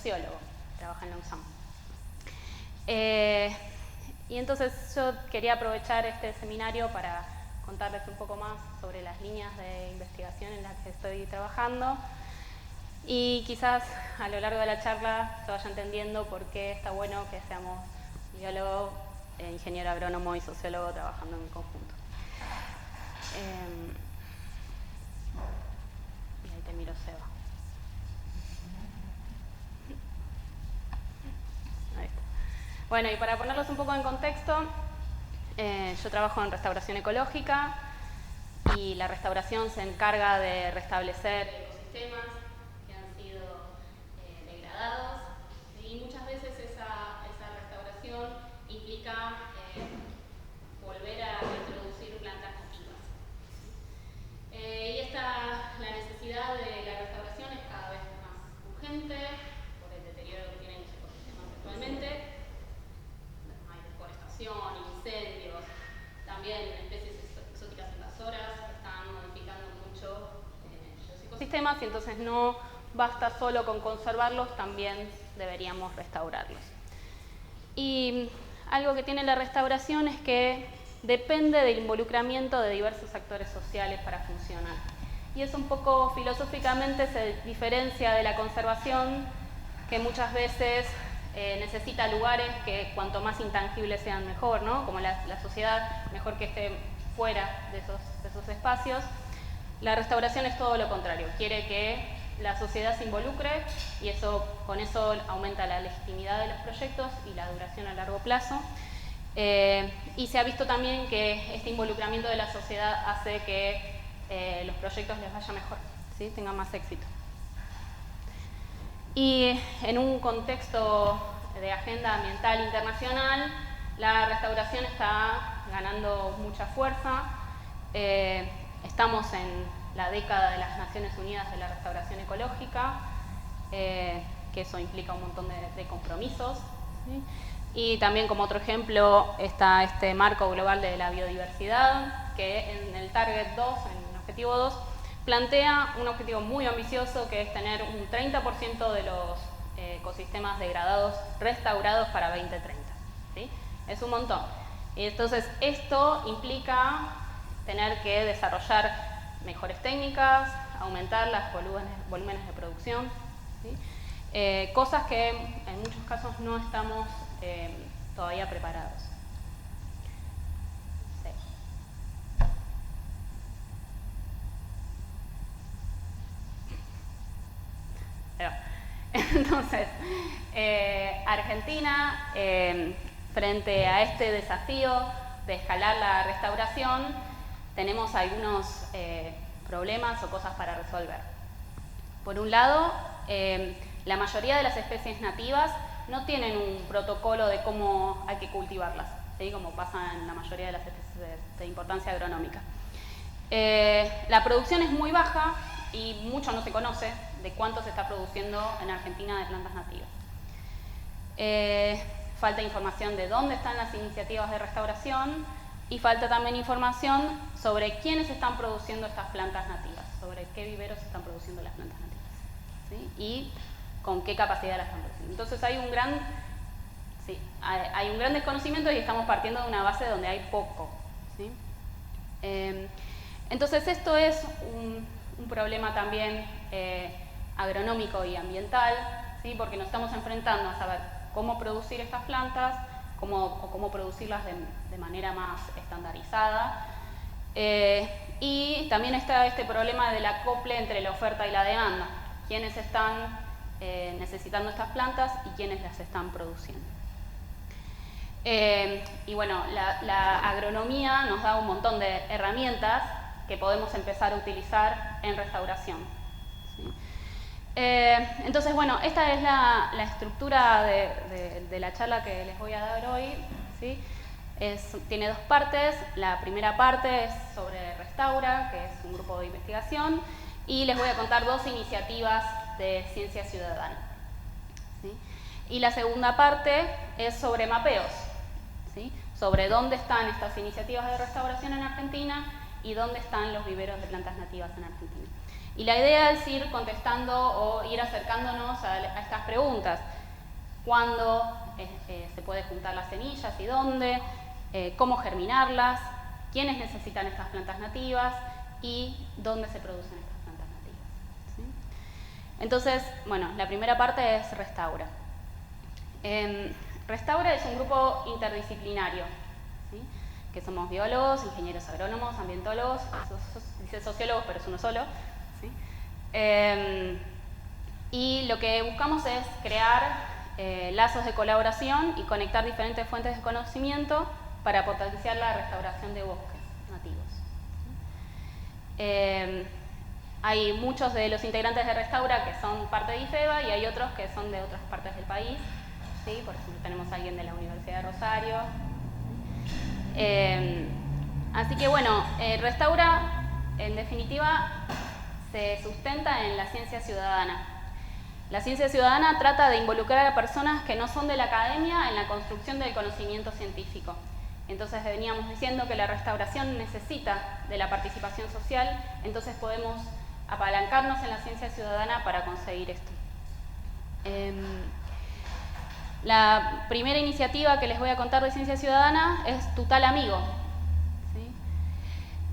sociólogo, trabaja en la USAM. Y entonces yo quería aprovechar este seminario para contarles un poco más sobre las líneas de investigación en las que estoy trabajando y quizás a lo largo de la charla se vaya entendiendo por qué está bueno que seamos biólogo, ingeniero agrónomo y sociólogo trabajando en conjunto. Y ahí te miro, Seba. Ahí está. Bueno, y para ponerlos un poco en contexto, yo trabajo en restauración ecológica y la restauración se encarga de restablecer ecosistemas que han sido degradados y muchas veces esa restauración implica volver a introducir plantas nativas. Y la necesidad de la restauración es cada vez más urgente por el deterioro que tienen los ecosistemas actualmente. Hay deforestación, incendios, también especies exóticas invasoras que están modificando mucho los ecosistemas y entonces no basta solo con conservarlos, también deberíamos restaurarlos. Y algo que tiene la restauración es que depende del involucramiento de diversos actores sociales para funcionar. Y eso un poco filosóficamente se diferencia de la conservación, que muchas veces necesita lugares que cuanto más intangibles sean mejor, ¿no? Como la sociedad, mejor que esté fuera de esos espacios. La restauración es todo lo contrario, quiere que la sociedad se involucre y con eso aumenta la legitimidad de los proyectos y la duración a largo plazo. Y se ha visto también que este involucramiento de la sociedad hace que los proyectos les vaya mejor, ¿sí? Tengan más éxito. Y en un contexto de agenda ambiental internacional, la restauración está ganando mucha fuerza. Estamos en la década de las Naciones Unidas de la Restauración Ecológica, que eso implica un montón de compromisos, ¿sí? Y también como otro ejemplo está este marco global de la biodiversidad, que en el Target 2, en el Objetivo 2, plantea un objetivo muy ambicioso que es tener un 30% de los ecosistemas degradados restaurados para 2030, ¿sí? Es un montón. Y entonces esto implica tener que desarrollar mejores técnicas, aumentar los volúmenes de producción, ¿sí? Cosas que en muchos casos no estamos todavía preparados. Sí. Entonces, Argentina, frente a este desafío de escalar la restauración, tenemos algunos problemas o cosas para resolver. Por un lado, la mayoría de las especies nativas no tienen un protocolo de cómo hay que cultivarlas, ¿sí? Como pasa en la mayoría de las especies de importancia agronómica. La producción es muy baja y mucho no se conoce de cuánto se está produciendo en Argentina de plantas nativas. Falta información de dónde están las iniciativas de restauración y falta también información sobre quiénes están produciendo estas plantas nativas, sobre qué viveros están produciendo las plantas nativas, ¿sí? Y con qué capacidad las están produciendo. Entonces hay un gran desconocimiento y estamos partiendo de una base donde hay poco, ¿sí? Entonces esto es un problema también agronómico y ambiental, ¿sí? Porque nos estamos enfrentando a saber cómo producir estas plantas, cómo producirlas de manera más estandarizada. Y también está este problema del acople entre la oferta y la demanda. Quiénes están necesitando estas plantas y quiénes las están produciendo. Y bueno, la agronomía nos da un montón de herramientas que podemos empezar a utilizar en restauración, ¿sí? Entonces, bueno, esta es la estructura de la charla que les voy a dar hoy, ¿sí? Tiene dos partes. La primera parte es sobre Restaura, que es un grupo de investigación, y les voy a contar dos iniciativas de ciencia ciudadana, ¿sí? Y la segunda parte es sobre mapeos, ¿sí? Sobre dónde están estas iniciativas de restauración en Argentina y dónde están los viveros de plantas nativas en Argentina. Y la idea es ir contestando o ir acercándonos a estas preguntas. ¿Cuándo se puede juntar las semillas y dónde? ¿Cómo germinarlas? ¿Quiénes necesitan estas plantas nativas? ¿Y dónde se producen estas plantas nativas? ¿Sí? Entonces, bueno, la primera parte es Restaura. Restaura es un grupo interdisciplinario, ¿sí? Que somos biólogos, ingenieros agrónomos, ambientólogos, dice sociólogos, pero es uno solo, ¿sí? Y lo que buscamos es crear lazos de colaboración y conectar diferentes fuentes de conocimiento para potenciar la restauración de bosques nativos. Hay muchos de los integrantes de Restaura que son parte de IFEBA y hay otros que son de otras partes del país, ¿sí? Por ejemplo, tenemos a alguien de la Universidad de Rosario. Así que bueno, Restaura, en definitiva, se sustenta en la ciencia ciudadana. La ciencia ciudadana trata de involucrar a personas que no son de la academia en la construcción del conocimiento científico. Entonces veníamos diciendo que la restauración necesita de la participación social, entonces podemos apalancarnos en la ciencia ciudadana para conseguir esto. La primera iniciativa que les voy a contar de ciencia ciudadana es Tutal Amigo, ¿sí?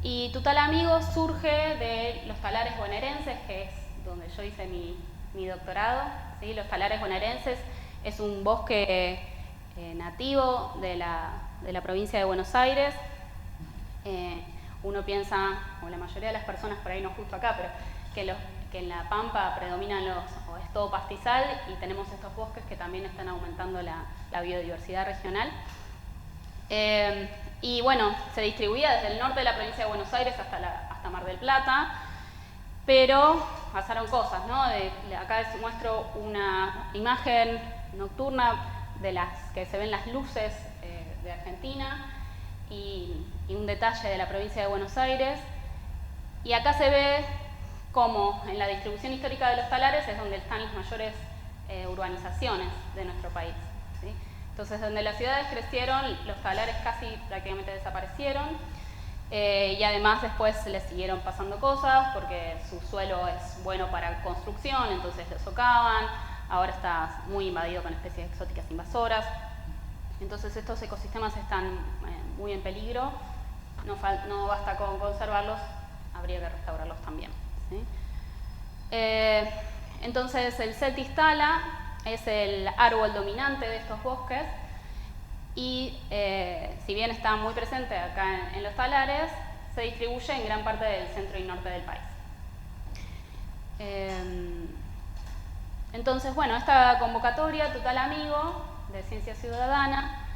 Y Tutal Amigo surge de los talares bonaerenses, que es donde yo hice mi doctorado, ¿sí? Los talares bonaerenses es un bosque nativo de la provincia de Buenos Aires. Uno piensa, o la mayoría de las personas, por ahí no justo acá, pero que en la Pampa predominan o es todo pastizal, y tenemos estos bosques que también están aumentando la biodiversidad regional. Y bueno, se distribuía desde el norte de la provincia de Buenos Aires hasta Mar del Plata, pero pasaron cosas, ¿no? Acá les muestro una imagen nocturna de las que se ven las luces de Argentina y un detalle de la provincia de Buenos Aires. Y acá se ve cómo en la distribución histórica de los talares es donde están las mayores urbanizaciones de nuestro país, ¿sí? Entonces, donde las ciudades crecieron, los talares casi prácticamente desaparecieron. Y además después les siguieron pasando cosas porque su suelo es bueno para construcción, entonces lo socavan. Ahora está muy invadido con especies exóticas invasoras. Entonces estos ecosistemas están muy en peligro. No basta con conservarlos, habría que restaurarlos también, ¿sí? Entonces el Celtis tala es el árbol dominante de estos bosques. Y si bien está muy presente acá en los talares, se distribuye en gran parte del centro y norte del país. Entonces, bueno, esta convocatoria Tutal Amigo de Ciencia Ciudadana,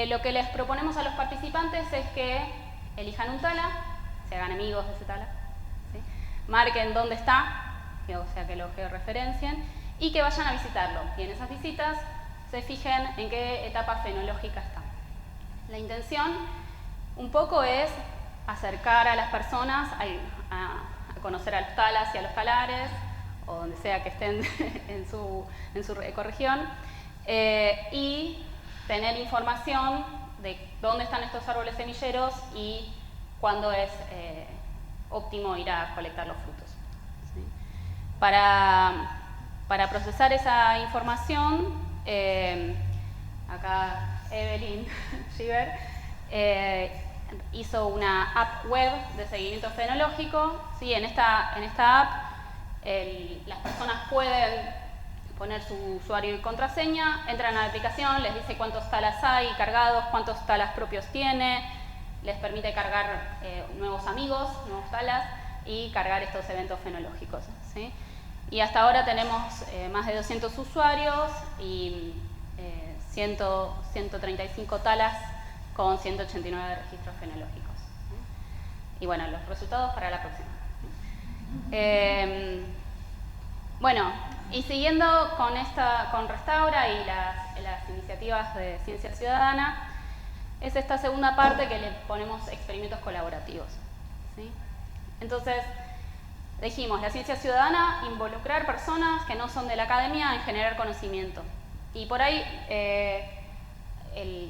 lo que les proponemos a los participantes es que elijan un tala, se hagan amigos de ese tala, ¿sí? Marquen dónde está, o sea que lo georreferencien, y que vayan a visitarlo. Y en esas visitas se fijen en qué etapa fenológica está. La intención un poco es acercar a las personas a conocer a los talas y a los talares, o donde sea que estén en su ecorregión, y tener información de dónde están estos árboles semilleros y cuándo es óptimo ir a colectar los frutos, ¿sí? Para procesar esa información, acá Evelyn Schieber hizo una app web de seguimiento fenológico, ¿sí? En esta app las personas pueden poner su usuario y contraseña, entran a la aplicación, les dice cuántos talas hay cargados, cuántos talas propios tiene, les permite cargar nuevos amigos, nuevos talas y cargar estos eventos fenológicos, ¿sí? Y hasta ahora tenemos más de 200 usuarios y 135 talas con 189 registros fenológicos, ¿sí? Y bueno, los resultados para la próxima. Bueno, y siguiendo con Restaura y las iniciativas de ciencia ciudadana, es esta segunda parte que le ponemos experimentos colaborativos, ¿sí? Entonces, dijimos, la ciencia ciudadana, involucrar personas que no son de la academia en generar conocimiento. Y por ahí,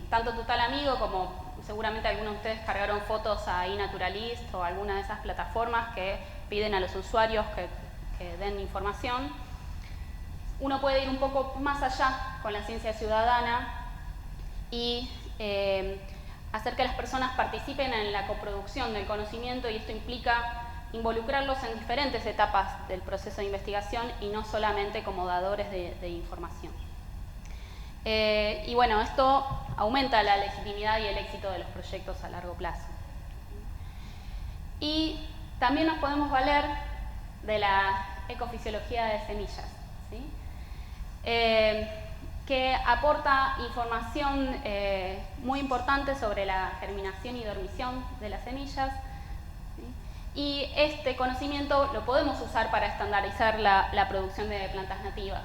tanto Tutal Amigo como seguramente algunos de ustedes cargaron fotos a iNaturalist o alguna de esas plataformas que piden a los usuarios que den información, uno puede ir un poco más allá con la ciencia ciudadana y hacer que las personas participen en la coproducción del conocimiento, y esto implica involucrarlos en diferentes etapas del proceso de investigación y no solamente como dadores de información. Y bueno, esto aumenta la legitimidad y el éxito de los proyectos a largo plazo. Y también nos podemos valer de la ecofisiología de semillas, ¿sí? Que aporta información muy importante sobre la germinación y dormición de las semillas, ¿sí? Y este conocimiento lo podemos usar para estandarizar la producción de plantas nativas.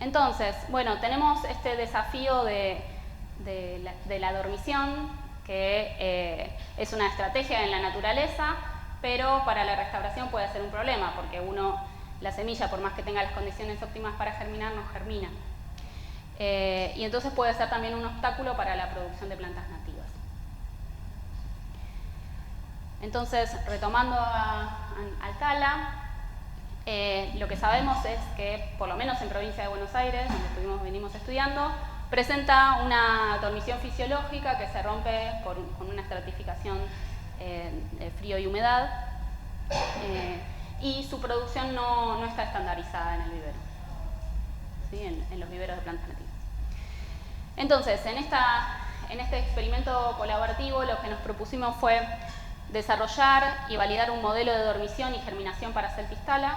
Entonces, bueno, tenemos este desafío de la dormición, que es una estrategia en la naturaleza, pero para la restauración puede ser un problema, porque la semilla, por más que tenga las condiciones óptimas para germinar, no germina. Y entonces puede ser también un obstáculo para la producción de plantas nativas. Entonces, retomando al Tala, lo que sabemos es que, por lo menos en provincia de Buenos Aires, donde venimos estudiando, presenta una dormición fisiológica que se rompe con una estratificación de frío y humedad, y su producción no está estandarizada en el vivero, ¿sí? En los viveros de plantas nativas. Entonces, en este experimento colaborativo, lo que nos propusimos fue desarrollar y validar un modelo de dormición y germinación para Celtis Tala,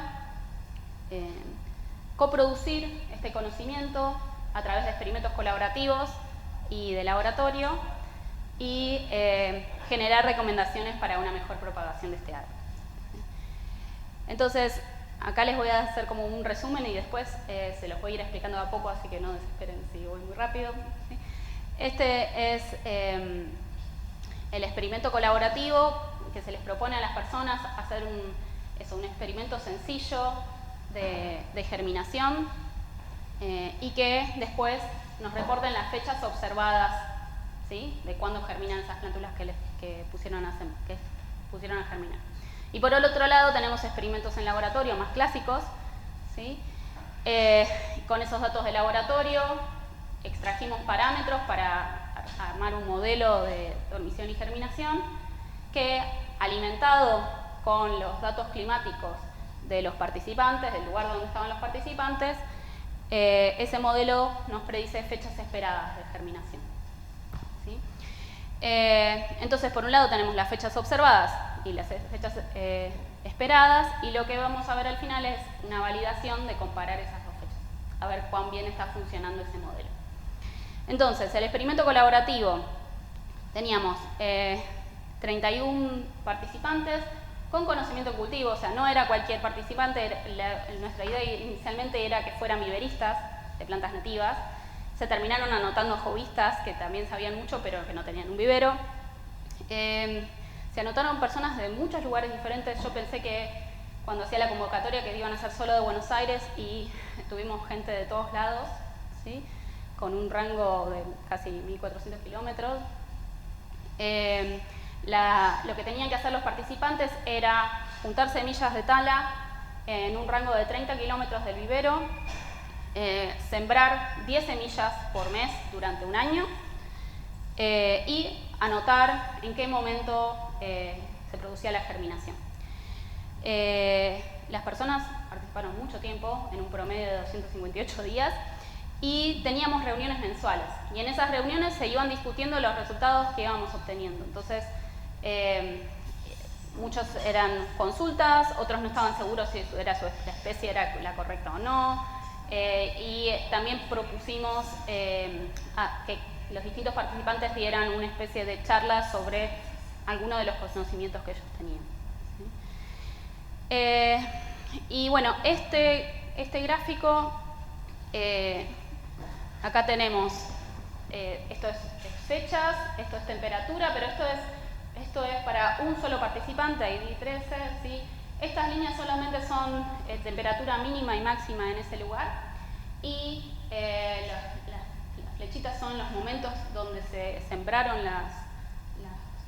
coproducir este conocimiento a través de experimentos colaborativos y de laboratorio, y generar recomendaciones para una mejor propagación de este árbol. Entonces, acá les voy a hacer como un resumen y después se los voy a ir explicando de a poco, así que no desesperen si voy muy rápido, ¿sí? Este es el experimento colaborativo que se les propone a las personas hacer un experimento sencillo de germinación, y que después nos reporten las fechas observadas, ¿sí? De cuándo germinan esas plántulas que pusieron a germinar. Y por el otro lado tenemos experimentos en laboratorio más clásicos, ¿sí? Con esos datos de laboratorio extrajimos parámetros para armar un modelo de dormición y germinación que, alimentado con los datos climáticos de los participantes, del lugar donde estaban los participantes, ese modelo nos predice fechas esperadas de germinación, ¿sí? Entonces, por un lado tenemos las fechas observadas y las fechas esperadas, y lo que vamos a ver al final es una validación de comparar esas dos fechas, a ver cuán bien está funcionando ese modelo. Entonces, el experimento colaborativo, teníamos 31 participantes con conocimiento cultivo, o sea, no era cualquier participante. Nuestra idea inicialmente era que fueran viveristas de plantas nativas. Se terminaron anotando hobbyistas que también sabían mucho, pero que no tenían un vivero. Se anotaron personas de muchos lugares diferentes. Yo pensé que cuando hacía la convocatoria que iban a ser solo de Buenos Aires, y tuvimos gente de todos lados, ¿sí? Con un rango de casi 1.400 kilómetros. Lo que tenían que hacer los participantes era juntar semillas de tala en un rango de 30 kilómetros del vivero, sembrar 10 semillas por mes durante un año, y anotar en qué momento se producía la germinación. Las personas participaron mucho tiempo, en un promedio de 258 días, y teníamos reuniones mensuales, y en esas reuniones se iban discutiendo los resultados que íbamos obteniendo. Entonces, muchos eran consultas, otros no estaban seguros si la especie era la correcta o no, y también propusimos que los distintos participantes dieran una especie de charla sobre algunos de los conocimientos que ellos tenían, ¿sí? Y bueno, este gráfico, acá tenemos, esto es fechas, esto es temperatura, pero esto es para un solo participante, ID 13, ¿sí? Estas líneas solamente son temperatura mínima y máxima en ese lugar, y las flechitas son los momentos donde se sembraron las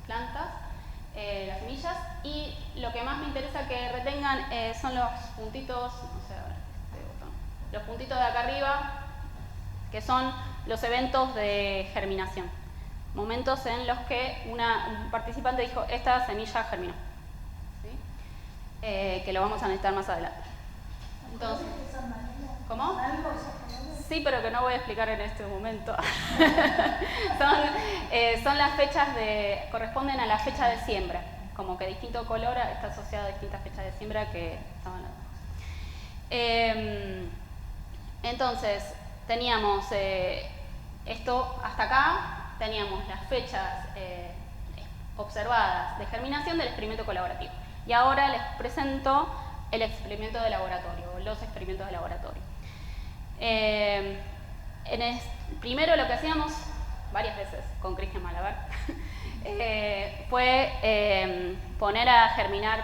plantas. semillas, y lo que más me interesa que retengan son los puntitos, no sé, a ver, los puntitos de acá arriba, que son los eventos de germinación. Momentos en los que un participante dijo, esta semilla germinó. ¿Sí? Que lo vamos a necesitar más adelante. Entonces, ¿cómo? Sí, pero que no voy a explicar en este momento. son las fechas corresponden a la fecha de siembra. Como que distinto color está asociado a distintas fechas de siembra que estaban hablando. Entonces, teníamos esto hasta acá, teníamos las fechas observadas de germinación del experimento colaborativo. Y ahora les presento el experimento de laboratorio, los experimentos de laboratorio. Primero lo que hacíamos varias veces con Cristian Malabar fue poner a germinar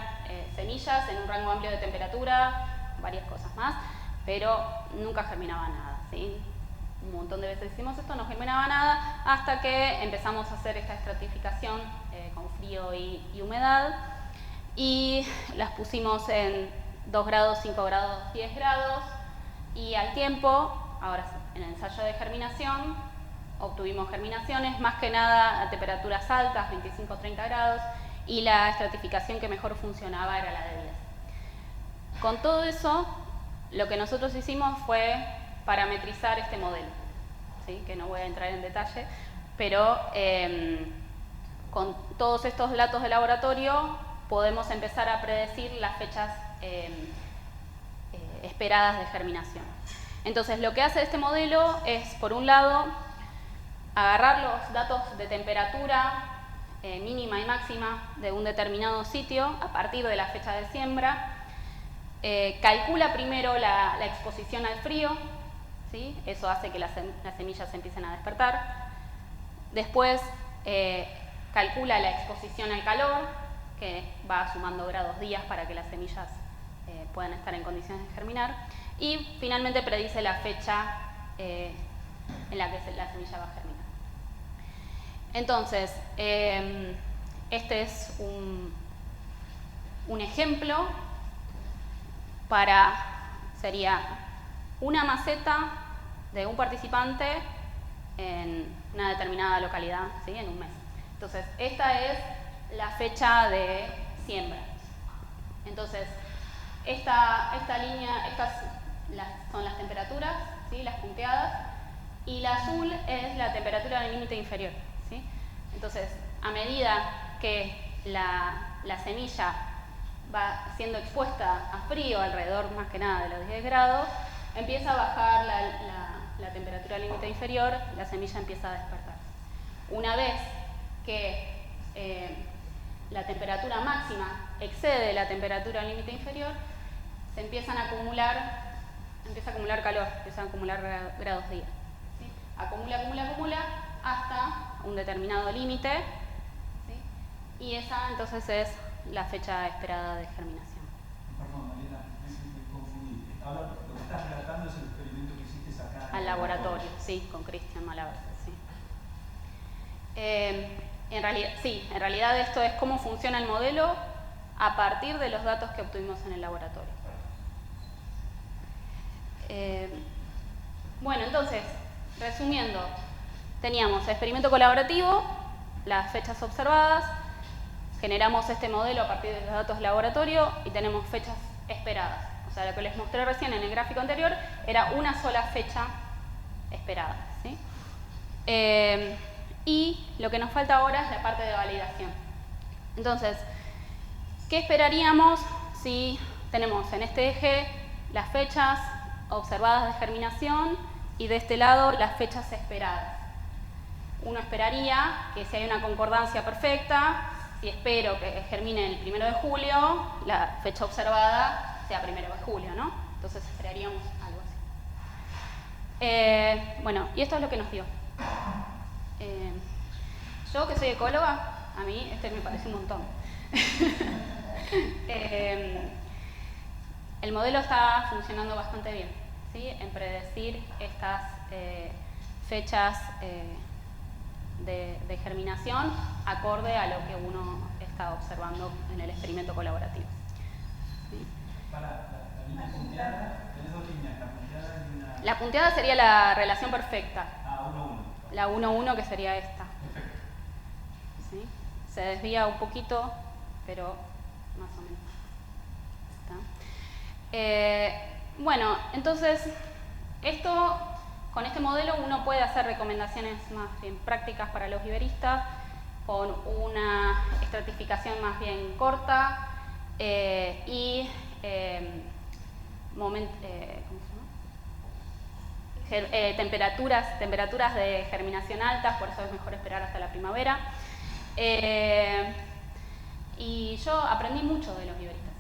semillas en un rango amplio de temperatura, varias cosas más, pero nunca germinaba nada, ¿sí? Un montón de veces hicimos esto, no germinaba nada, hasta que empezamos a hacer esta estratificación con frío y humedad, y las pusimos en 2 grados, 5 grados, 10 grados, y al tiempo, ahora en el ensayo de germinación, obtuvimos germinaciones, más que nada a temperaturas altas, 25-30 grados, y la estratificación que mejor funcionaba era la de 10. Con todo eso, lo que nosotros hicimos fue parametrizar este modelo, ¿sí? Que no voy a entrar en detalle, pero con todos estos datos de laboratorio podemos empezar a predecir las fechas esperadas de germinación. Entonces, lo que hace este modelo es, por un lado, agarrar los datos de temperatura mínima y máxima de un determinado sitio a partir de la fecha de siembra, calcula primero la exposición al frío, ¿sí? Eso hace que las semillas empiecen a despertar. Después calcula la exposición al calor, que va sumando grados días para que las semillas puedan estar en condiciones de germinar. Y finalmente predice la fecha en la que la semilla va a germinar. Entonces, este es un ejemplo sería una maceta de un participante en una determinada localidad, ¿sí? En un mes. Entonces, esta es la fecha de siembra. Entonces, esta línea, son las temperaturas, ¿sí? Las punteadas, y la azul es la temperatura del límite inferior, ¿sí? Entonces, a medida que la semilla va siendo expuesta a frío, alrededor más que nada de los 10 grados, empieza a bajar la temperatura límite inferior, la semilla empieza a despertar. Una vez que la temperatura máxima excede la temperatura límite inferior, se empieza a acumular calor, empiezan a acumular grados día, ¿sí? Acumula hasta un determinado límite, ¿sí? Y esa entonces es la fecha esperada de germinación. Perdón, Mariela, me confundí. Ahora lo que estás relatando es el experimento que hiciste acá. Al laboratorio, sí, con Cristian Malabar, sí. En realidad esto es cómo funciona el modelo a partir de los datos que obtuvimos en el laboratorio. Bueno, entonces, resumiendo, teníamos experimento colaborativo, las fechas observadas, generamos este modelo a partir de los datos del laboratorio y tenemos fechas esperadas. O sea, lo que les mostré recién en el gráfico anterior era una sola fecha esperada, ¿sí? Y lo que nos falta ahora es la parte de validación. Entonces, ¿qué esperaríamos si tenemos en este eje las fechas observadas de germinación y de este lado las fechas esperadas? Uno esperaría que si hay una concordancia perfecta, si espero que germine el 1 de julio, la fecha observada sea 1 de julio, ¿no? Entonces esperaríamos algo así. Bueno, y esto es lo que nos dio. Yo, que soy ecóloga, a mí este me parece un montón. El modelo está funcionando bastante bien, ¿sí? En predecir estas fechas de germinación acorde a lo que uno está está observando en el experimento colaborativo. ¿Sí? Para la línea punteada, tenés dos líneas, la punteada y una... La punteada sería la relación perfecta. Ah, 1-1. La 1-1 que sería esta. Perfecto. ¿Sí? Se desvía un poquito, pero más o menos. Bueno, entonces, con este modelo uno puede hacer recomendaciones más bien prácticas para los iberistas, con una estratificación más bien corta y temperaturas de germinación altas, por eso es mejor esperar hasta la primavera. Y yo aprendí mucho de los iberistas,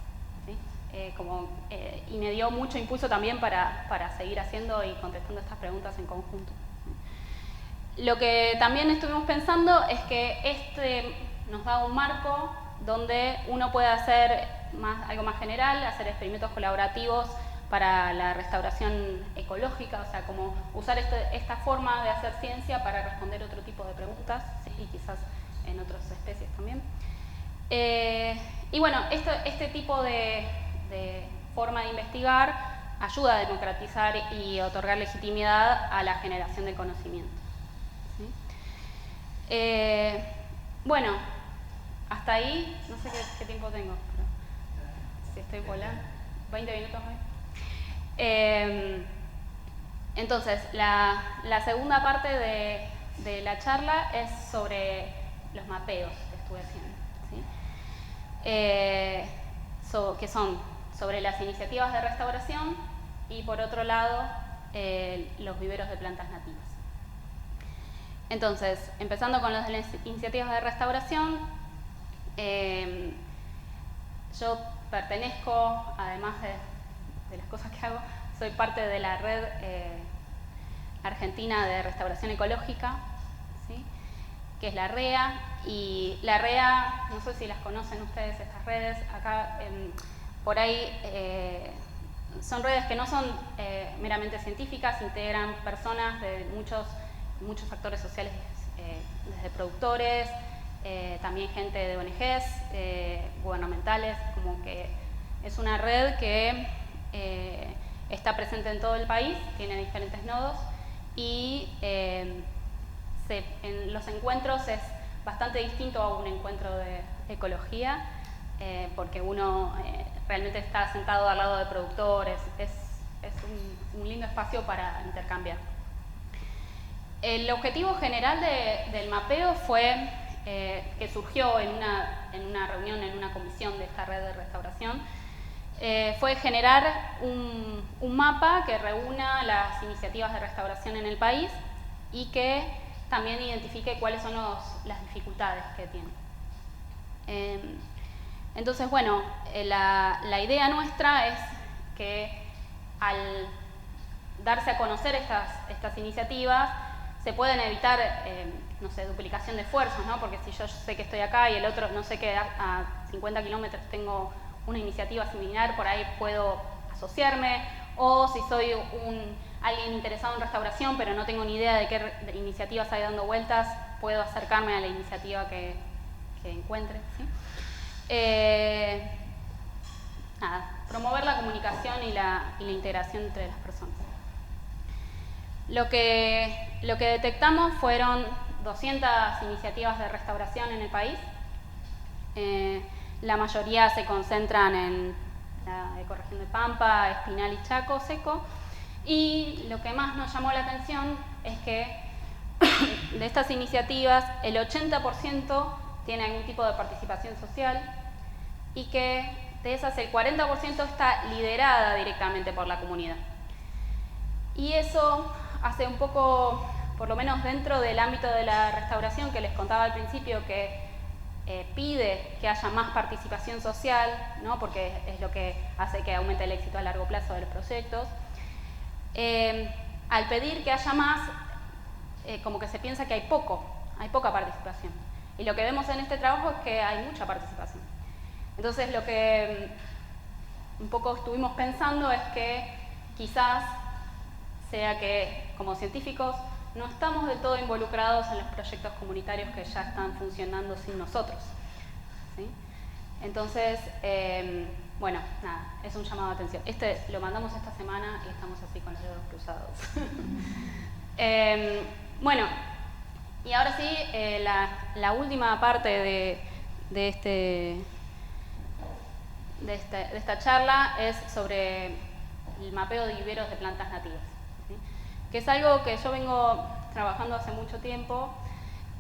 ¿sí? Y me dio mucho impulso también para seguir haciendo y contestando estas preguntas en conjunto. Lo que también estuvimos pensando es que nos da un marco donde uno puede hacer algo más general, hacer experimentos colaborativos para la restauración ecológica, o sea, como usar esta forma de hacer ciencia para responder otro tipo de preguntas, ¿sí? Y quizás en otras especies también. Y bueno, este tipo de forma de investigar ayuda a democratizar y otorgar legitimidad a la generación de conocimiento. ¿Sí? Bueno, hasta ahí, no sé qué tiempo tengo, pero si estoy volando, 20 minutos hoy. Entonces, la segunda parte de la charla es sobre los mapeos que estuve haciendo, ¿sí? Que son sobre las iniciativas de restauración y, por otro lado, los viveros de plantas nativas. Entonces, empezando con las iniciativas de restauración, yo pertenezco, además de las cosas que hago, soy parte de la red argentina de restauración ecológica, ¿sí? Que es la REA, y la REA, no sé si las conocen ustedes estas redes, acá por ahí son redes que no son meramente científicas, integran personas de muchos actores sociales, desde productores, también gente de ONGs, gubernamentales, como que es una red que está presente en todo el país, tiene diferentes nodos y en los encuentros es bastante distinto a un encuentro de ecología, porque uno realmente está sentado al lado de productores, es un lindo espacio para intercambiar. El objetivo general del mapeo fue que surgió en una reunión, en una comisión de esta red de restauración, fue generar un mapa que reúna las iniciativas de restauración en el país y que también identifique cuáles son las dificultades que tienen. Entonces, bueno, la idea nuestra es que al darse a conocer estas iniciativas se pueden evitar, no sé, duplicación de esfuerzos, ¿no? Porque si yo sé que estoy acá y el otro no sé que a 50 kilómetros tengo una iniciativa similar, por ahí puedo asociarme, o si soy alguien interesado en restauración pero no tengo ni idea de qué iniciativas hay dando vueltas, puedo acercarme a la iniciativa que encuentre, ¿sí? Promover la comunicación y la integración entre las personas. Lo que detectamos fueron 200 iniciativas de restauración en el país. La mayoría se concentran en la ecorregión de Pampa, Espinal y Chaco seco. Y lo que más nos llamó la atención es que de estas iniciativas el 80% tiene algún tipo de participación social y que de esas el 40% está liderada directamente por la comunidad. Y eso hace un poco, por lo menos dentro del ámbito de la restauración que les contaba al principio, que pide que haya más participación social, ¿no? Porque es lo que hace que aumente el éxito a largo plazo de los proyectos. Al pedir que haya más, como que se piensa que hay poca participación. Y lo que vemos en este trabajo es que hay mucha participación. Entonces lo que un poco estuvimos pensando es que quizás sea que como científicos no estamos del todo involucrados en los proyectos comunitarios que ya están funcionando sin nosotros, ¿sí? Entonces, bueno, nada, es un llamado de atención. Este lo mandamos esta semana y estamos así con los dedos cruzados. Bueno, y ahora sí, la última parte de esta charla es sobre el mapeo de viveros de plantas nativas, ¿sí? Que es algo que yo vengo trabajando hace mucho tiempo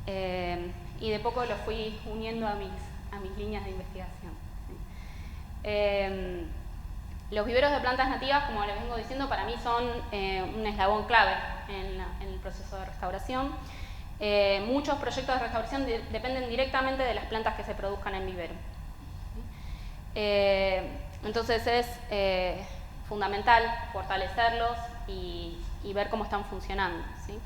y de poco lo fui uniendo a mis líneas de investigación, ¿sí? Los viveros de plantas nativas, como les vengo diciendo, para mí son un eslabón clave en el proceso de restauración. Muchos proyectos de restauración dependen directamente de las plantas que se produzcan en vivero. Entonces es fundamental fortalecerlos y ver cómo están funcionando, ¿sí?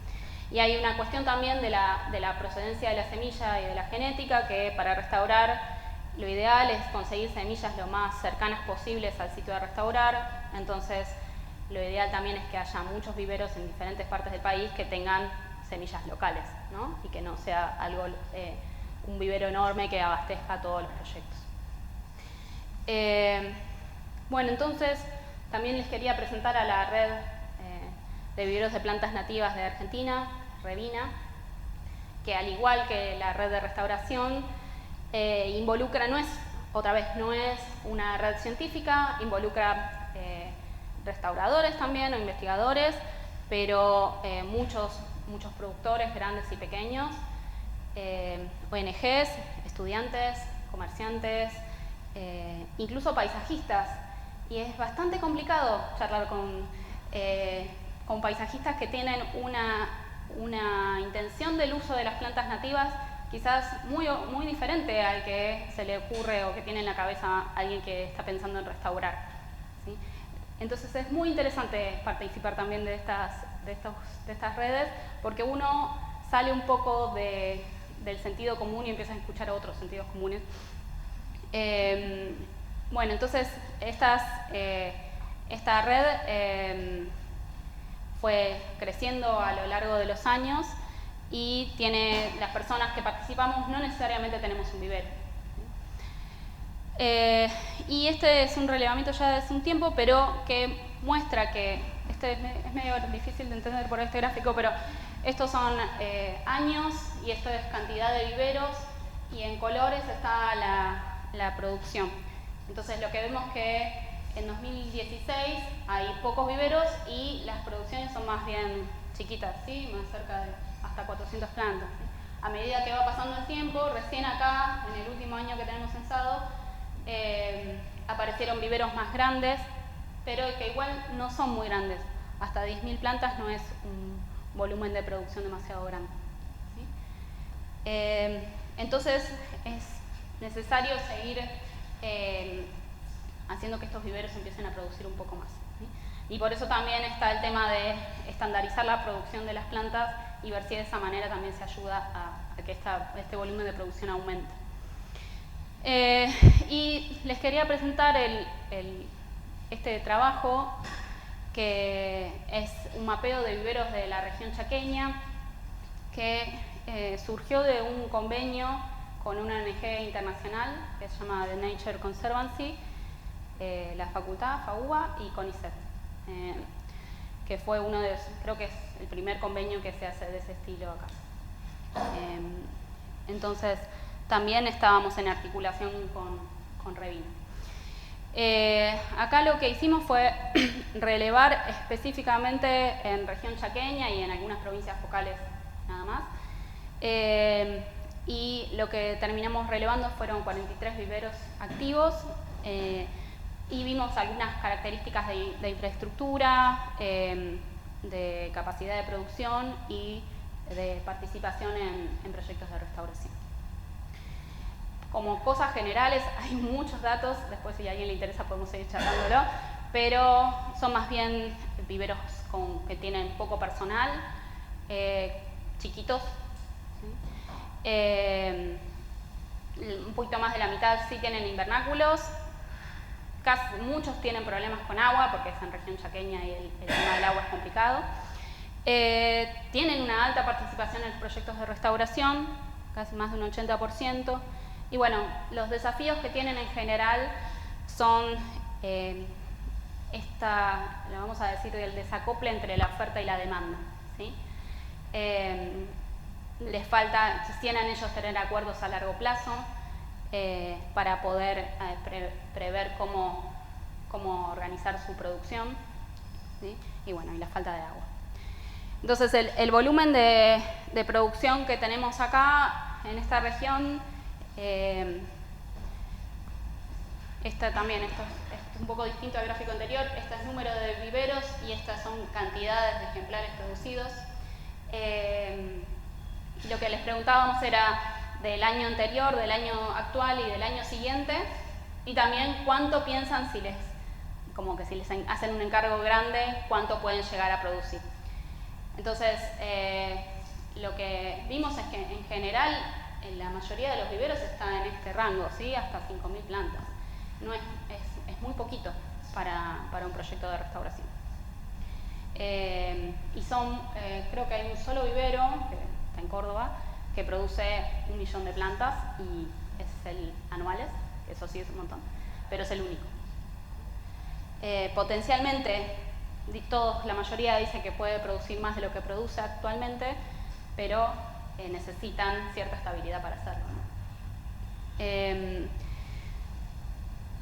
Y hay una cuestión también de la procedencia de la semilla y de la genética, que para restaurar lo ideal es conseguir semillas lo más cercanas posibles al sitio de restaurar. Entonces lo ideal también es que haya muchos viveros en diferentes partes del país que tengan semillas locales, ¿no? Y que no sea algo, un vivero enorme que abastezca todos los proyectos. Bueno, entonces también les quería presentar a la red de viveros de plantas nativas de Argentina, Revina, que al igual que la red de restauración, involucra, no es una red científica, involucra restauradores también o investigadores, pero muchos productores grandes y pequeños, ONGs, estudiantes, comerciantes, incluso paisajistas. Y es bastante complicado charlar con paisajistas que tienen una intención del uso de las plantas nativas quizás muy diferente al que se le ocurre o que tiene en la cabeza alguien que está pensando en restaurar, ¿sí? Entonces es muy interesante participar también de estas redes, porque uno sale un poco del sentido común y empieza a escuchar otros sentidos comunes. Bueno, entonces esta red fue creciendo a lo largo de los años y las personas que participamos no necesariamente tenemos un vivero. Y este es un relevamiento ya de hace un tiempo, pero que muestra que, es medio difícil de entender por este gráfico, pero estos son años y esto es cantidad de viveros y en colores está la producción. Entonces lo que vemos que en 2016 hay pocos viveros y las producciones son más bien chiquitas, ¿sí? Más cerca de hasta 400 plantas, ¿sí? A medida que va pasando el tiempo, recién acá, en el último año que tenemos censado, aparecieron viveros más grandes, pero que igual no son muy grandes. Hasta 10.000 plantas no es un volumen de producción demasiado grande, ¿sí? Entonces es necesario seguir haciendo que estos viveros empiecen a producir un poco más, ¿sí? Y por eso también está el tema de estandarizar la producción de las plantas y ver si de esa manera también se ayuda a que este volumen de producción aumente. Y les quería presentar este trabajo, que es un mapeo de viveros de la región chaqueña, que surgió de un convenio con una ONG internacional que se llama The Nature Conservancy, la facultad, FAUBA y CONICET, que fue creo que es el primer convenio que se hace de ese estilo acá. Entonces, también estábamos en articulación con Revina. Acá lo que hicimos fue relevar específicamente en región chaqueña y en algunas provincias focales nada más. Y lo que terminamos relevando fueron 43 viveros activos y vimos algunas características de infraestructura, de capacidad de producción y de participación en proyectos de restauración. Como cosas generales, hay muchos datos, después si a alguien le interesa podemos seguir charlándolo, pero son más bien viveros que tienen poco personal, chiquitos, ¿sí? Un poquito más de la mitad sí tienen invernáculos, muchos tienen problemas con agua porque es en región chaqueña y el tema del agua es complicado. Tienen una alta participación en los proyectos de restauración, casi más de un 80%, Y bueno, los desafíos que tienen en general son lo vamos a decir, el desacople entre la oferta y la demanda, ¿sí? Les falta, quisieran ellos tener acuerdos a largo plazo para poder prever cómo organizar su producción, ¿sí? Y bueno, y la falta de agua. Entonces, el volumen de producción que tenemos acá en esta región, esto es un poco distinto al gráfico anterior. Este es número de viveros y estas son cantidades de ejemplares producidos. Lo que les preguntábamos era del año anterior, del año actual y del año siguiente, y también cuánto piensan si les hacen un encargo grande, cuánto pueden llegar a producir. Entonces, lo que vimos es que en general la mayoría de los viveros están en este rango, ¿sí? Hasta 5.000 plantas. No es muy poquito para un proyecto de restauración. Y creo que hay un solo vivero, que está en Córdoba, que produce 1 millón de plantas y es el anuales, que eso sí es un montón, pero es el único. Potencialmente, la mayoría dice que puede producir más de lo que produce actualmente, pero necesitan cierta estabilidad para hacerlo, ¿no?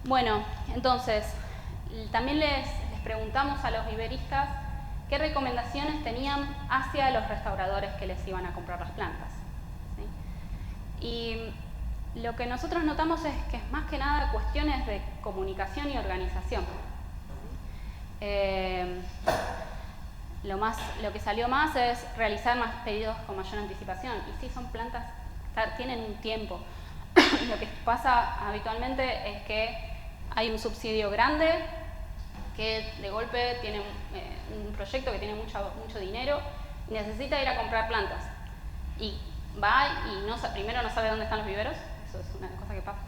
Bueno, entonces, también les preguntamos a los viveristas qué recomendaciones tenían hacia los restauradores que les iban a comprar las plantas, ¿sí? Y lo que nosotros notamos es que es más que nada cuestiones de comunicación y organización. Lo que salió más es realizar más pedidos con mayor anticipación. Y sí, son plantas que tienen un tiempo. Lo que pasa habitualmente es que hay un subsidio grande que de golpe tiene un proyecto que tiene mucho dinero y necesita ir a comprar plantas. Y va y primero no sabe dónde están los viveros, eso es una cosa que pasa.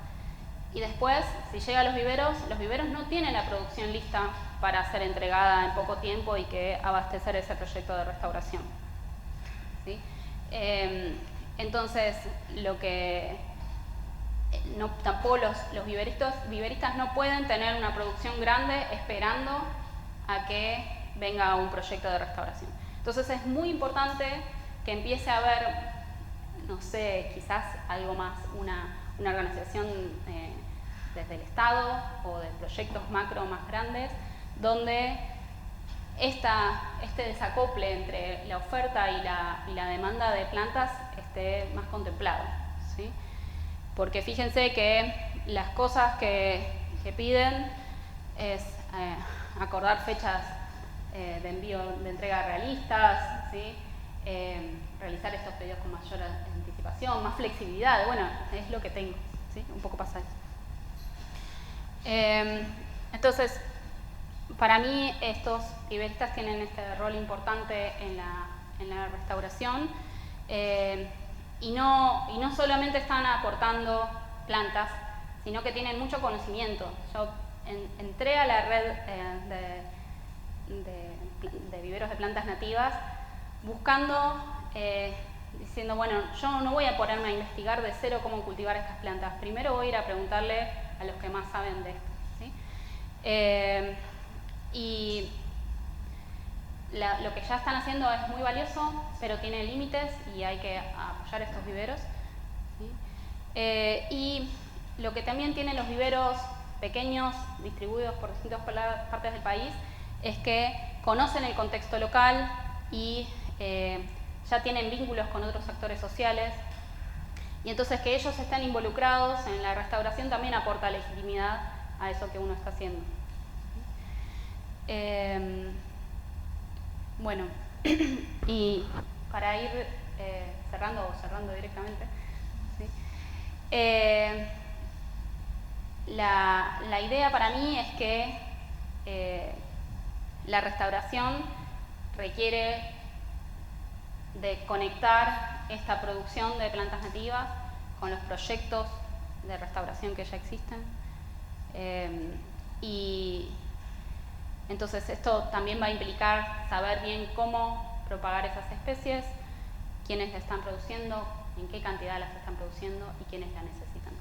Y después, si llega a los viveros no tienen la producción lista para ser entregada en poco tiempo y que abastecer ese proyecto de restauración, ¿sí? Entonces, tampoco los viveristas no pueden tener una producción grande esperando a que venga un proyecto de restauración. Entonces es muy importante que empiece a haber, no sé, quizás algo más, una organización desde el Estado o de proyectos macro más grandes, donde este desacople entre la oferta y la demanda de plantas esté más contemplado, ¿sí? Porque fíjense que las cosas que piden es acordar fechas de envío, de entrega realistas, ¿sí? Realizar estos pedidos con mayor anticipación, más flexibilidad. Bueno, es lo que tengo, ¿sí? Un poco pasa eso. Entonces, para mí estos viveristas tienen este rol importante en la restauración. Y no solamente están aportando plantas, sino que tienen mucho conocimiento. Yo entré a la red de viveros de plantas nativas buscando, diciendo, bueno, yo no voy a ponerme a investigar de cero cómo cultivar estas plantas. Primero voy a ir a preguntarle a los que más saben de esto, ¿sí? Y lo que ya están haciendo es muy valioso, pero tiene límites y hay que apoyar estos viveros, ¿sí? Y lo que también tienen los viveros pequeños, distribuidos por distintas partes del país, es que conocen el contexto local y ya tienen vínculos con otros actores sociales. Y entonces que ellos estén involucrados en la restauración también aporta legitimidad a eso que uno está haciendo. Bueno, y para ir cerrando directamente, ¿sí? La idea para mí es que la restauración requiere de conectar esta producción de plantas nativas con los proyectos de restauración que ya existen. Y entonces esto también va a implicar saber bien cómo propagar esas especies, quiénes las están produciendo, en qué cantidad las están produciendo y quiénes la necesitan.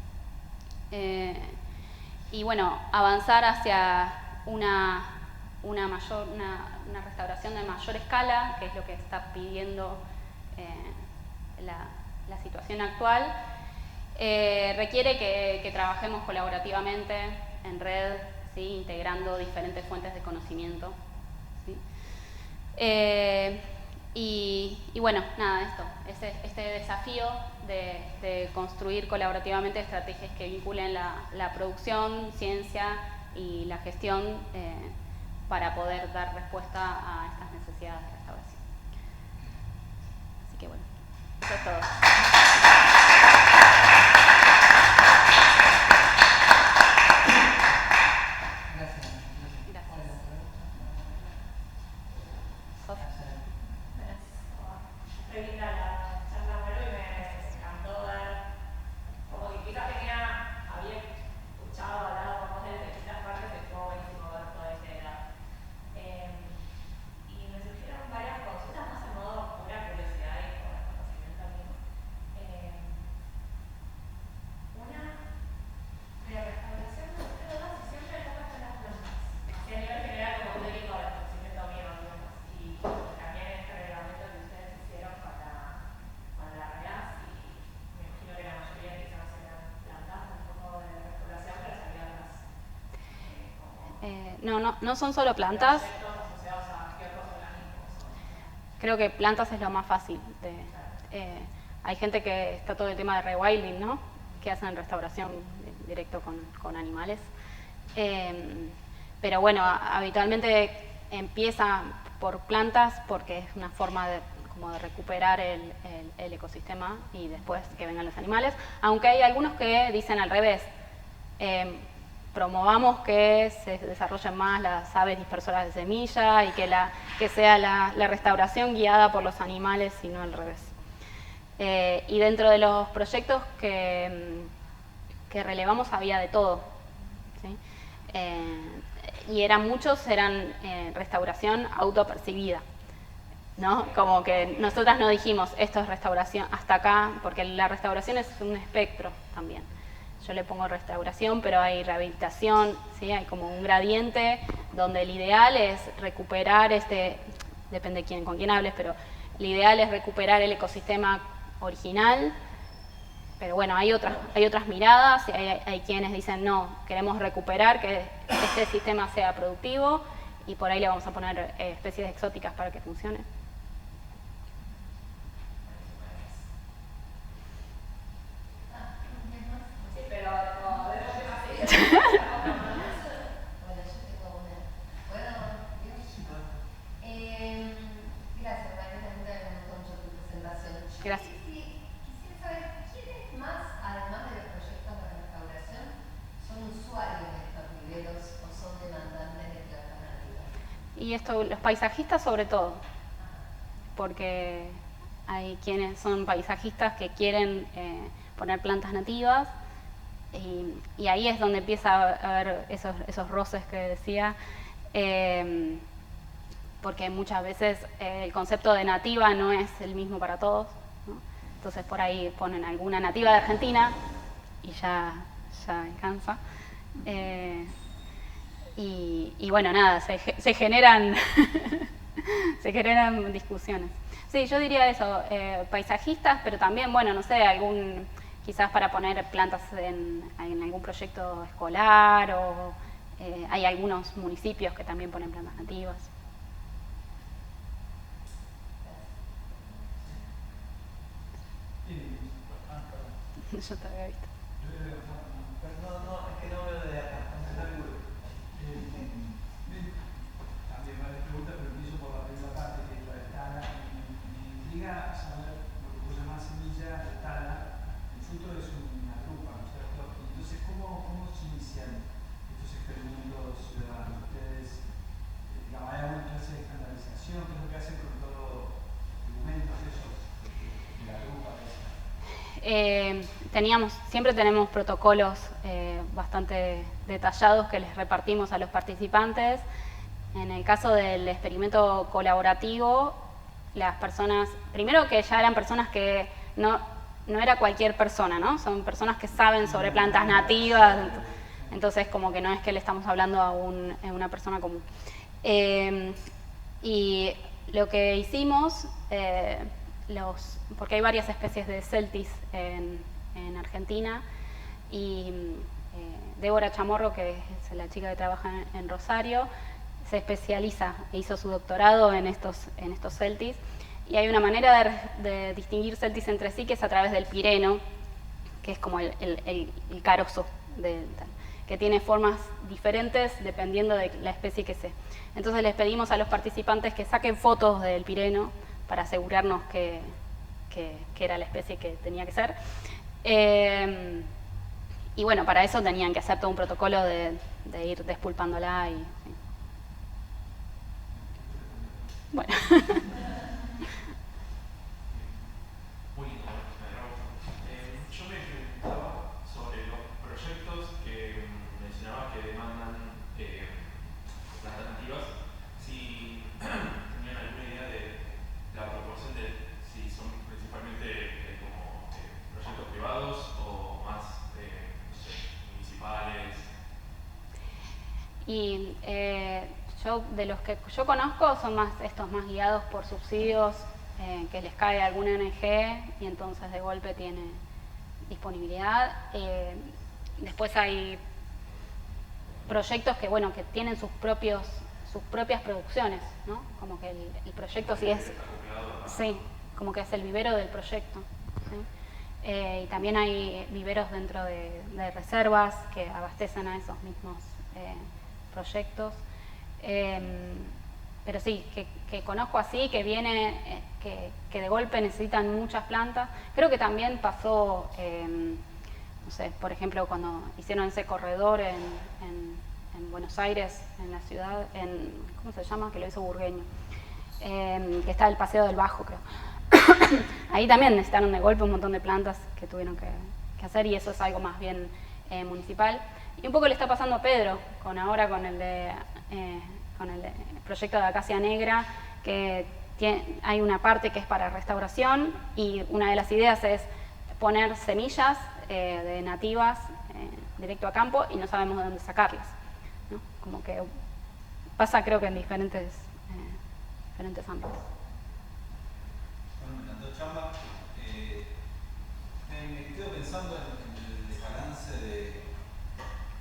Y bueno, avanzar hacia una restauración de mayor escala, que es lo que está pidiendo la situación actual, requiere que trabajemos colaborativamente en red, ¿sí? Integrando diferentes fuentes de conocimiento, ¿sí? Y bueno, nada, este desafío de construir colaborativamente estrategias que vinculen la producción, ciencia y la gestión para poder dar respuesta a estas necesidades de restauración. Así que bueno, eso es todo. No son solo plantas. Creo que plantas es lo más fácil. Hay gente que está todo el tema de rewilding, ¿no? Que hacen restauración directo con animales. Pero bueno, habitualmente empieza por plantas porque es una forma como de recuperar el ecosistema y después que vengan los animales. Aunque hay algunos que dicen al revés. Promovamos que se desarrollen más las aves dispersoras de semilla y que sea la restauración guiada por los animales y no al revés. Y dentro de los proyectos que relevamos había de todo, ¿sí? Y muchos eran restauración autopercibida, ¿no? Como que nosotras no dijimos esto es restauración hasta acá, porque la restauración es un espectro también. Yo le pongo restauración, pero hay rehabilitación, ¿sí? Hay como un gradiente donde el ideal es recuperar depende con quién hables, pero el ideal es recuperar el ecosistema original. Pero bueno, hay otras miradas, y hay quienes dicen no, queremos recuperar que este sistema sea productivo y por ahí le vamos a poner especies exóticas para que funcione. Gracias. Quisiera saber quiénes más, además de los proyectos de restauración, son usuarios de estos viveros o son demandantes de plantas nativas. Y los paisajistas sobre todo, porque hay quienes son paisajistas que quieren poner plantas nativas y ahí es donde empieza a haber esos roces que decía, porque muchas veces el concepto de nativa no es el mismo para todos, ¿no? Entonces por ahí ponen alguna nativa de Argentina y ya alcanza. Y bueno, nada, se generan se generan discusiones. Sí, yo diría eso, paisajistas, pero también, bueno, no sé, quizás para poner plantas en algún proyecto escolar o hay algunos municipios que también ponen plantas nativas. Yo te había visto. No, es que no veo de acá. También varias preguntas, pero empiezo por la primera parte, que es la de tala. Me intriga saber lo que vos llamás semilla de tala. El fruto es una drupa, ¿no es cierto? Entonces, ¿cómo se inician estos experimentos ciudadanos? Ustedes, digamos, ¿hay alguna clase de estandarización? ¿Qué es lo que hacen con todos los documentos esos de la drupa? Siempre tenemos protocolos bastante detallados que les repartimos a los participantes. En el caso del experimento colaborativo, las personas, primero que ya eran personas que no era cualquier persona, ¿no? Son personas que saben sobre plantas nativas, entonces como que no es que le estamos hablando a una persona común. Y lo que hicimos, porque hay varias especies de Celtis en Argentina, y Débora Chamorro, que es la chica que trabaja en Rosario, se especializa, hizo su doctorado en estos Celtis, y hay una manera de distinguir Celtis entre sí que es a través del pireno, que es como el carozo, que tiene formas diferentes dependiendo de la especie que sea. Entonces les pedimos a los participantes que saquen fotos del pireno para asegurarnos que era la especie que tenía que ser. Y bueno, para eso tenían que hacer todo un protocolo de ir despulpándola y... Bueno. Muy lindo, yo me preguntaba sobre los proyectos que mencionaba que demandan plantas nativas, si tenían alguna idea de la proporción de si son principalmente como proyectos privados o más no sé, municipales. Y yo, de los que yo conozco, son estos más guiados por subsidios, que les cae alguna ONG y entonces de golpe tiene disponibilidad. Después hay proyectos que, bueno, que tienen sus propias producciones, ¿no? Como que el proyecto sí es... Sí, como que es el vivero del proyecto. ¿Sí? Y también hay viveros dentro de reservas que abastecen a esos mismos proyectos. Pero sí, que conozco así, que viene, que de golpe necesitan muchas plantas. Creo que también pasó, no sé, por ejemplo, cuando hicieron ese corredor en Buenos Aires, en la ciudad, ¿cómo se llama? Que lo hizo Burgueño, que está el Paseo del Bajo, creo. Ahí también necesitaron de golpe un montón de plantas que tuvieron que hacer, y eso es algo más bien municipal. Y un poco le está pasando a Pedro, ahora con el proyecto de Acacia Negra, que hay una parte que es para restauración, y una de las ideas es poner semillas de nativas directo a campo, y no sabemos de dónde sacarlas, ¿no? Como que pasa, creo que en diferentes ámbitos. Bueno, me encantó Chamba. Me quedo pensando en el desbalance de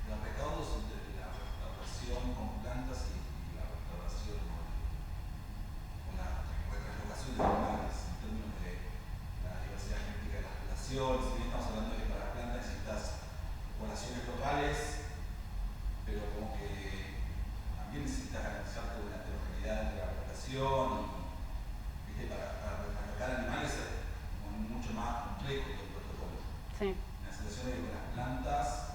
los recaudos entre la restauración con plantas y la restauración con la relocación de lugares, en términos de la diversidad genética de las poblaciones. Si bien estamos hablando de que para las plantas necesitas poblaciones locales, pero como que también necesitas garantizar toda una heterogeneidad entre la población y para relocar animales es mucho más complejo que el protocolo. Sí. La situación de las plantas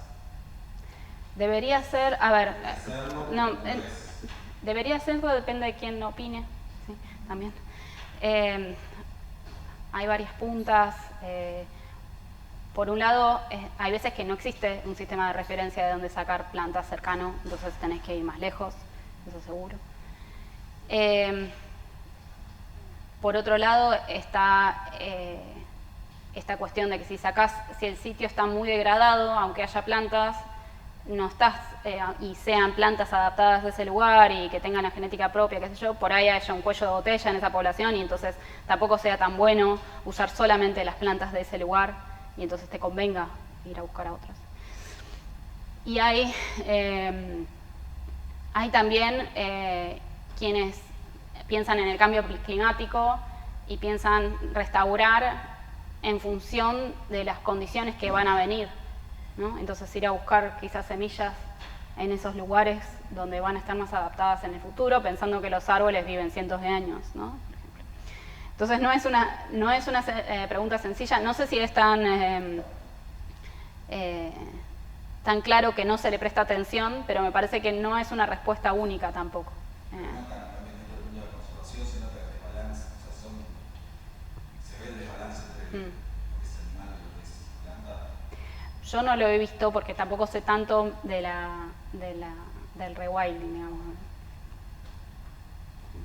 debería ser, a ver, no, es. debería serlo, depende de quién opine, ¿sí? También. Hay varias puntas. Por un lado, hay veces que no existe un sistema de referencia de dónde sacar plantas cercano, entonces tenés que ir más lejos, eso seguro. Por otro lado, está esta cuestión de que si el sitio está muy degradado, aunque haya plantas, no estás, y sean plantas adaptadas a ese lugar y que tengan la genética propia, qué sé yo, por ahí haya un cuello de botella en esa población, y entonces tampoco sea tan bueno usar solamente las plantas de ese lugar, y entonces te convenga ir a buscar a otras. Y hay también quienes piensan en el cambio climático y piensan restaurar en función de las condiciones que van a venir, ¿no? Entonces ir a buscar quizás semillas en esos lugares donde van a estar más adaptadas en el futuro, pensando que los árboles viven cientos de años, ¿no? Por ejemplo. Entonces no es una pregunta sencilla. No sé si es tan claro que no se le presta atención, pero me parece que no es una respuesta única tampoco. También dentro del mundo de la conservación se nota el desbalance, o sea, se ve el desbalance entre lo que es animal y lo que es planta. Yo no lo he visto porque tampoco sé tanto del rewilding, digamos. Yo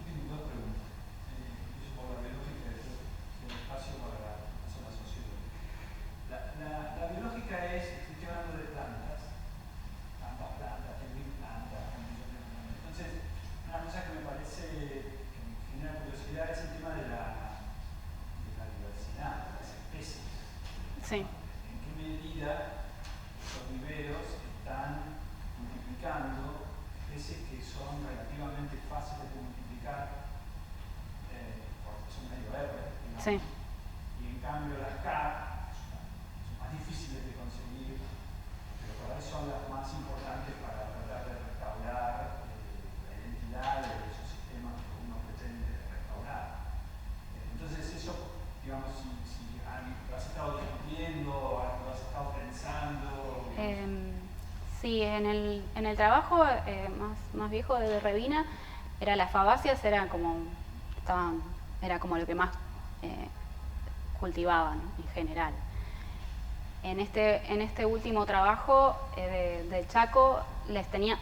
tengo dos preguntas. Empiezo por la biológica y después el espacio para la Sí. Y en cambio las CAP son más difíciles de conseguir, pero por ahí son las más importantes para tratar de restaurar la identidad de esos sistemas que uno pretende restaurar. Entonces eso, digamos, si lo has estado discutiendo, lo has estado pensando. Sí, en el trabajo más viejo de Revina, las fabáceas era como lo que más cultivaban en general. En este último trabajo del Chaco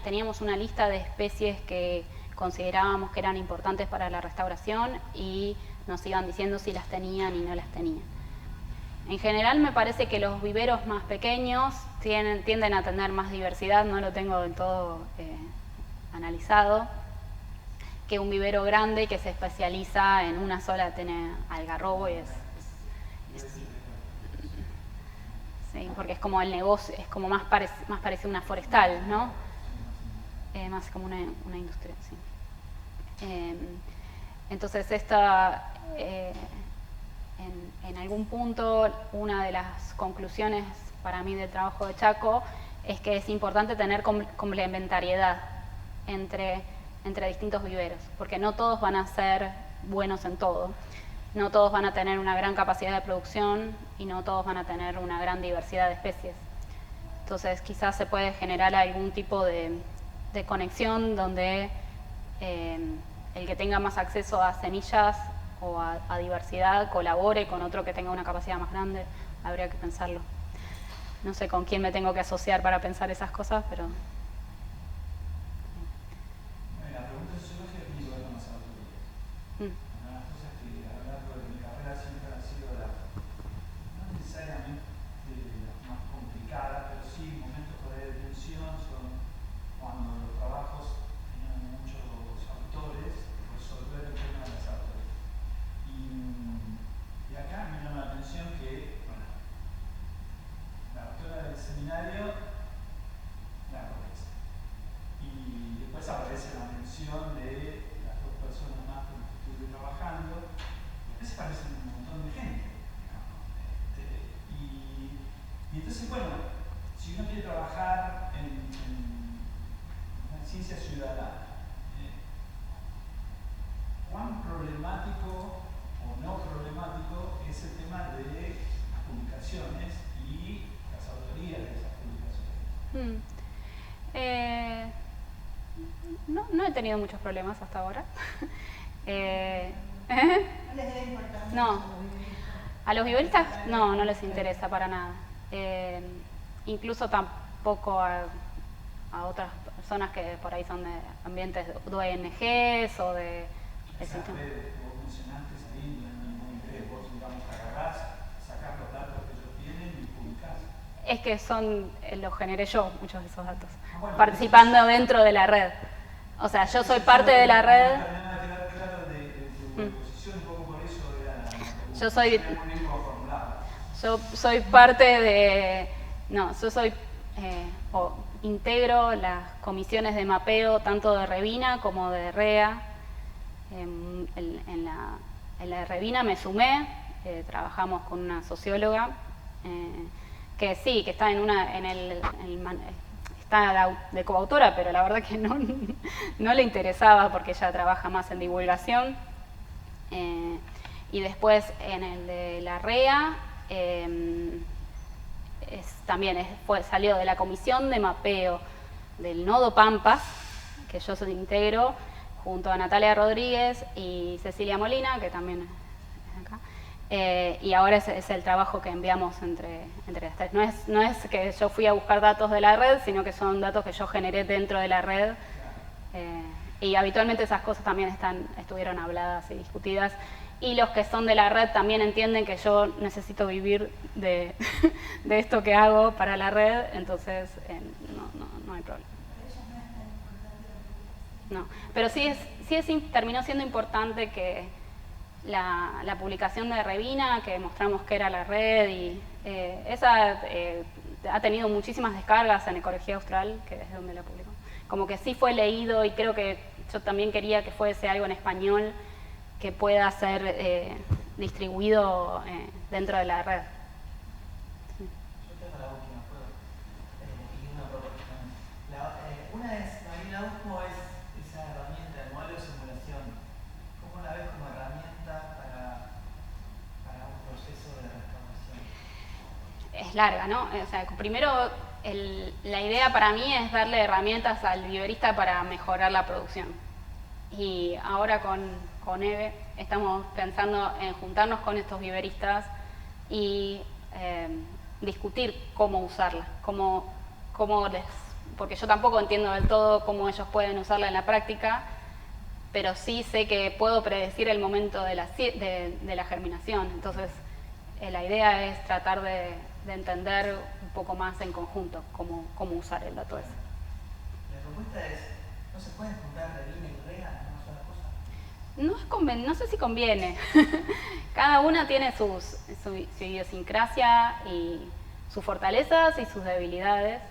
teníamos una lista de especies que considerábamos que eran importantes para la restauración y nos iban diciendo si las tenían y no las tenían. En general me parece que los viveros más pequeños tienden a tener más diversidad, no lo tengo del todo analizado, que un vivero grande que se especializa en una sola, tiene algarrobo y sí, porque es como el negocio, es como más parecido a una forestal, ¿no? Más como una industria, sí. Entonces en algún punto, una de las conclusiones para mí del trabajo de Chaco es que es importante tener complementariedad entre distintos viveros, porque no todos van a ser buenos en todo, no todos van a tener una gran capacidad de producción y no todos van a tener una gran diversidad de especies. Entonces quizás se puede generar algún tipo de conexión donde el que tenga más acceso a semillas o a diversidad colabore con otro que tenga una capacidad más grande. Habría que pensarlo. No sé con quién me tengo que asociar para pensar esas cosas, pero... La pregunta sociológica tiene que ver con las autorías. Una de las cosas que a lo largo de mi carrera siempre han sido no necesariamente las más complicadas, pero sí momentos de tensión son cuando los trabajos tenían muchos autores, resolver el tema de las autorías. Y acá me llama la atención que, bueno, la autora del seminario la aparece. Y después aparece la mención de las dos personas más con las que estuve trabajando. Después aparecen un montón de gente, digamos. Y entonces, bueno, si uno quiere trabajar en ciencia ciudadana, ¿cuán problemático o no problemático es el tema de las publicaciones y las autorías de esas publicaciones? No he tenido muchos problemas hasta ahora. ¿No les debe importar mucho No. a los viveristas? A los viveristas no les interesa para nada. Incluso tampoco a otras personas que por ahí son de ambientes de ONGs o de... Esas redes que vos mencionaste ahí no hay ningún interés. Vos, digamos, agarrás, sacás los datos que ellos tienen y publicás. Es que los generé yo, muchos de esos datos, Bueno, participando dentro de la red. O sea, yo soy parte de la red. Claro, de tu posición, un poco por eso era Yo soy... un libro formulado. Yo soy parte de... No, yo soy... integro las comisiones de mapeo tanto de Revina como de REA. En la de Revina me sumé, trabajamos con una socióloga que sí, que está está de coautora, pero la verdad que no le interesaba porque ella trabaja más en divulgación. Y después en el de la REA salió de la comisión de mapeo del Nodo Pampas, que yo integro, junto a Natalia Rodríguez y Cecilia Molina, que también es acá. Y ahora es el trabajo que enviamos entre las tres. No es que yo fui a buscar datos de la red, sino que son datos que yo generé dentro de la red. Y habitualmente esas cosas también estuvieron habladas y discutidas. Y los que son de la red también entienden que yo necesito vivir de esto que hago para la red, entonces no hay problema. No, pero terminó siendo importante que la publicación de Revina, que mostramos que era la red, y esa ha tenido muchísimas descargas en Ecología Austral, que es donde la publicó. Como que sí fue leído, y creo que yo también quería que fuese algo en español que pueda ser distribuido dentro de la red. Sí. Yo tengo la última, ¿puedo? Y una propuesta también. Una es, para mí la UCMO es esa herramienta, el modelo de simulación. ¿Cómo la ves como herramienta para un proceso de restauración? Es larga, ¿no? O sea, primero la idea para mí es darle herramientas al viverista para mejorar la producción. Y ahora con Eve estamos pensando en juntarnos con estos viveristas y discutir cómo usarla, porque yo tampoco entiendo del todo cómo ellos pueden usarla en la práctica, pero sí sé que puedo predecir el momento de la germinación. Entonces, la idea es tratar de entender un poco más en conjunto cómo usar el dato ese. La propuesta es, ¿no se pueden juntar Revina y Rega en una sola cosa? No sé si conviene. Cada una tiene su idiosincrasia y sus fortalezas y sus debilidades.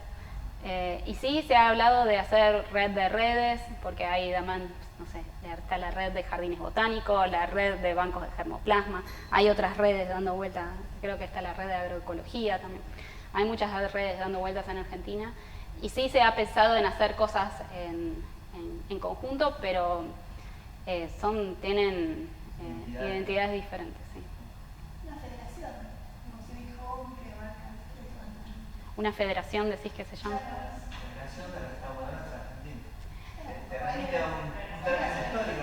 Y sí se ha hablado de hacer red de redes, porque hay además, no sé, está la red de jardines botánicos, la red de bancos de germoplasma, hay otras redes dando vueltas, creo que está la red de agroecología también. Hay muchas redes dando vueltas en Argentina y sí se ha pensado en hacer cosas en conjunto, pero tienen identidades diferentes. Sí. Una federación, como Civic Home, que abarca Una federación, decís que se llama. Federación de Restauradores Argentinos. Te remite a un término histórico.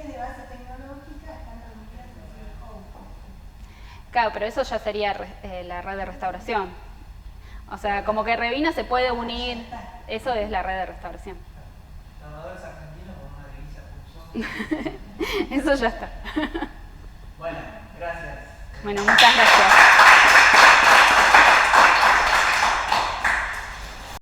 de base tecnológica están reunidas en Civic Home. Claro, pero eso ya sería la red de restauración. O sea, como que Revina se puede unir, eso es la red de restauración. Restauradores Argentinos con una divisa pulsón. Eso ya está. Bueno, gracias. Bueno, muchas gracias.